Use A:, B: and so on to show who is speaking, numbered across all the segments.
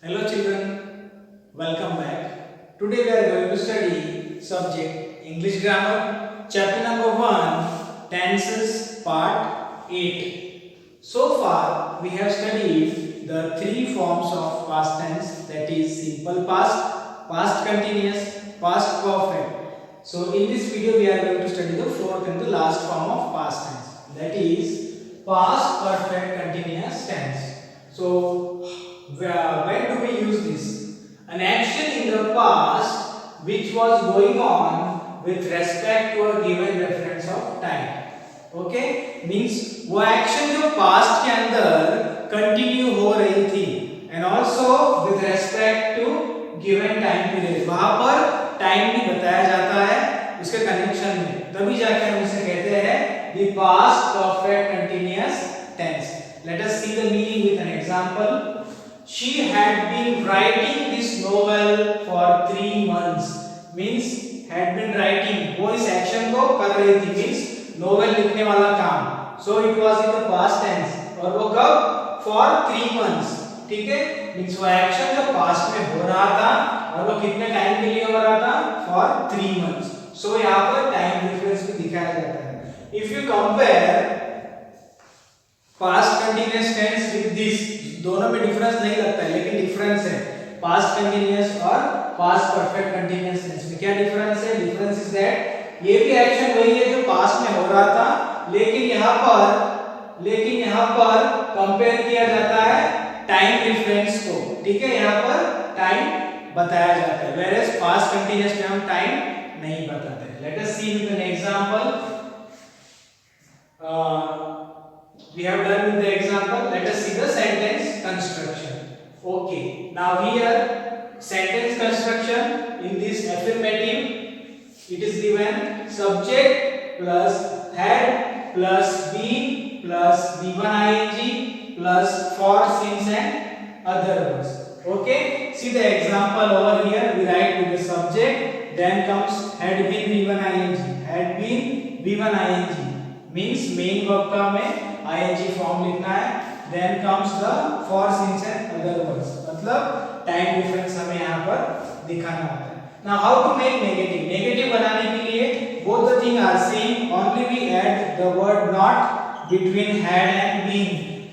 A: Hello children, welcome back. Today we are going to study subject English grammar, chapter number 1, tenses part 8. So far we have studied the three forms of past tense, that is simple past, past continuous, past perfect. So in this video we are going to study the fourth and the last form of past tense, that is past perfect continuous tense. So when do we use this? An action in the past which was going on with respect to a given reference of time. Okay, means वो action जो past के अंदर continue हो रही थी and also with respect to given time period, वहां पर time भी बताया जाता है उसके कनेक्शन में, तभी जाकर हम इसे कहते हैं the past perfect continuous tense. Let us see the meaning with an example. She had been writing this novel for 3 months. Means had been writing, वो इस एक्शन को कर रही थी, means नोवेल लिखने वाला काम. So it was in the past tense. और वो कब? For 3 months. ठीक है, means वो एक्शन जो पास्ट में हो रहा था और वो कितने टाइम के लिए हो रहा था? For 3 months. So यहाँ पर टाइम डिफरेंस भी दिखाया जाता है. If you compare past continuous tense with this, दोनों में डिफरेंस नहीं लगता है लेकिन डिफरेंस है. पास्ट कंटीन्यूअस और पास्ट परफेक्ट कंटीन्यूअस टेंस में क्या डिफरेंस है? डिफरेंस इज दैट ये भी एक्शन वही है जो पास्ट में हो रहा था, लेकिन यहाँ पर कंपेयर किया जाता है टाइम डिफरेंस को. ठीक है, यहाँ पर टाइम बताया जाता है, वेयरएज पास्ट कंटीन्यूअस में हम टाइम नहीं बताते. Let us see with an example. We have done with the example. Let us see the sentence construction. Okay, now here sentence construction in this affirmative, it is given subject plus had plus been plus V1 ing plus for, since and other words. Okay, see the example over here. We write with the subject, then comes had been V1 ing, had been V1 ing means main verb का में ing form लिखना है. Then comes the for, since and other words, मतलब time difference हमें यहाँ पर दिखाना होता है. Now how to make negative. Negative बनाने के लिए both the thing are same, only we add the word not between had and been.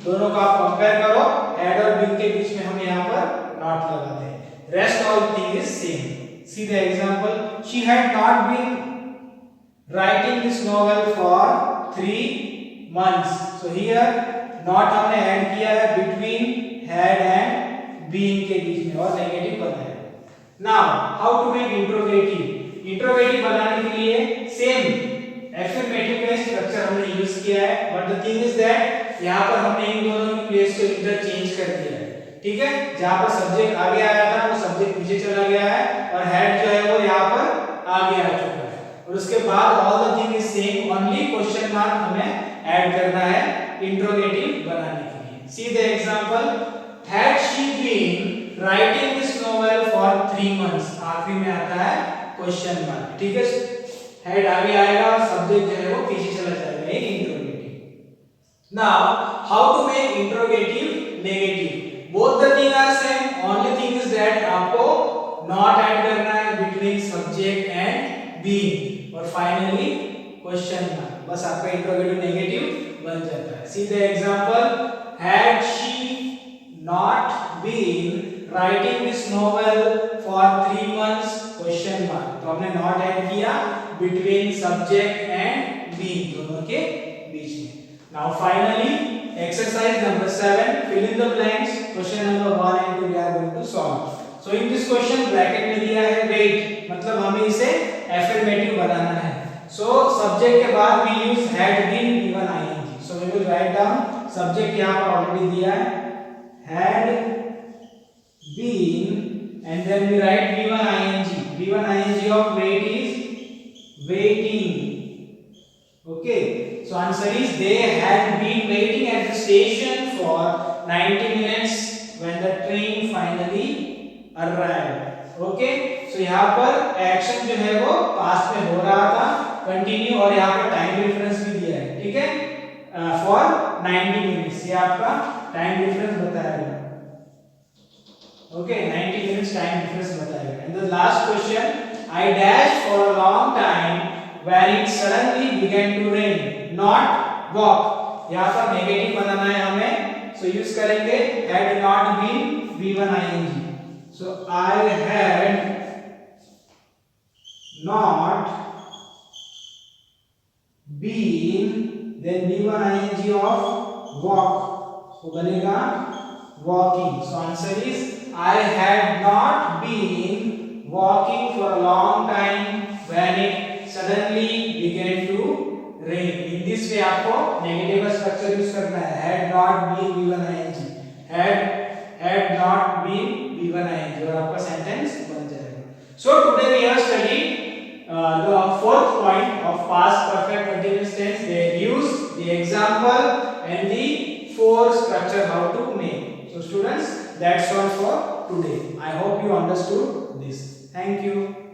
A: दोनों का आप कंपेयर करो, हैड और बीन के बीच में हम यहाँ पर नॉट लगाते हैं. Rest all thing is same. See the example. She had not been writing this novel for 3 months. So here not हमने ऐड किया है between had and been के बीच में और नेगेटिव बनाया. Now how to make interrogative. Interrogative बनाने के लिए सेम affirmative का स्ट्रक्चर हमने यूज किया है, but the thing is that यहाँ पर हमने इन दोनों की प्लेस को इंटरचेंज कर दिया है. ठीक है, जहाँ पर सब्जेक्ट आगे आया था वो सब्जेक्ट पीछे चला गया है और had जो है वो यहाँ पर आगे आ चुका है. और उसके बाद all the thing is same, only question mark हमें ऐड करना है इंट्रोगेटिव बनाने के लिए. See the example. Had she been writing this novel for 3 months, आखिरी में आता है क्वेश्चन मार्क. ठीक है, हैड आगे आएगा और सब्जेक्ट जो है वो पीछे चला जाएगा, एक interrogative. Now how to make interrogative negative. Both the thing are same, only thing is that आपको नॉट ऐड करना है बिटवीन सब्जेक्ट एंड बीन और फाइनली क्वेश्चन मार्क. बस आपका इंट्रोगेटिव नेगेटिव बन जाता है. See the example. Had she not been writing this novel for 3 months question mark. तो हमने नॉट ऐड किया बिटवीन सब्जेक्ट एंड बीन, दोनों के बीच में. Now finally exercise number 7, fill in the blanks. Question number 1 and 2 we are going to solve. So in this question bracket में दिया है वेट, मतलब हमें इसे एफर्मेटिव बनाना है. सो सब्जेक्ट के बाद we use had been V1 ing. So we will write down subject यहाँ पर ऑलरेडी दिया है had been and then we write V1 ing. V1 ing of wait is waiting. Okay, so answer is they had been waiting at the station for 90 minutes when the train finally arrived. Okay, so यहाँ पर action जो है वो past में हो रहा था continue, और यहाँ पर टाइम डिफरेंस भी दिया है. ठीक है, फॉर 90 मिनट्स, ये आपका टाइम डिफरेंस बताया गया. Okay, 90 minutes time difference बताएगा. And the last question, I dashed for a long time when it suddenly began to rain. Not walk. यहाँ पर नेगेटिव बनाना है हमें, so use करेंगे had not been V1 ing. So I had not been, then V1 ing of walk, so बनेगा walking. So answer is I had not been walking for a long time when it suddenly began to rain. In this way आपको negative का structure use करना है. Had not been V1 ing. Had not been V1 ing और आपका sentence बन जाएगा. So today we have studied the fourth point of past perfect continuous tense. They use the example and the four structure how to make. So students, that's all for today. I hope you understood this. Thank you.